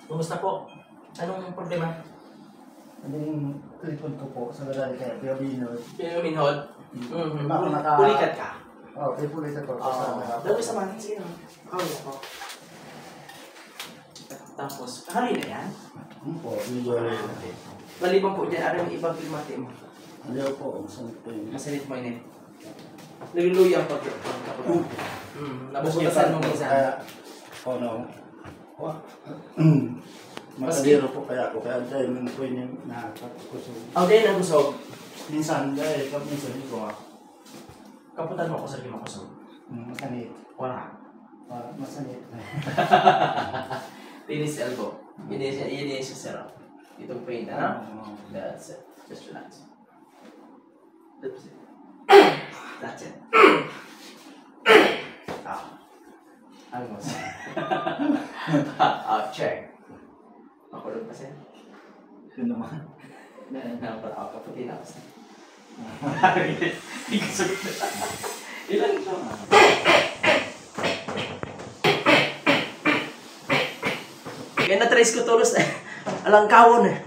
Kumusta po? Anong problema? Ano yung likod ko po sa lalaki kaya pinabinod. Pinuminhod? Pulikat ka? Oo, pulikat ko. Dami sa manin, sige naman. Ako. Tapos, kahari na yan? Po, medyo rin. Maliban po dyan, ano yung ibang pilmate mo? Ayaw po, masanit po yun. Masanit mo yun eh. Niluluyang pag nabubukasan mo minsan. No. Mataliro po kaya ako, kaya dahil nung po yung nakakakusog. Dahil nagusog? Minsan, dahil minsan dito Kaputan mo ako sa makusog? Masanit. Wala. Masanit. Tinis elbow. Yun yung sarap. Itong pain, ano? That's it. Just relax. That's it. That's it. Almost. Check. Makulog pa siya. Yun naman. Kaputi na ako siya. Hindi ko sagot na. Ilan ito? Kaya na-trace ko tulos na. Alangkawon eh.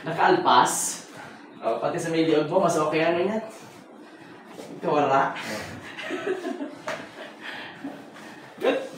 Nakaalpas. Pati sa may liog mo, mas okay ano yan. Ito wala. Good.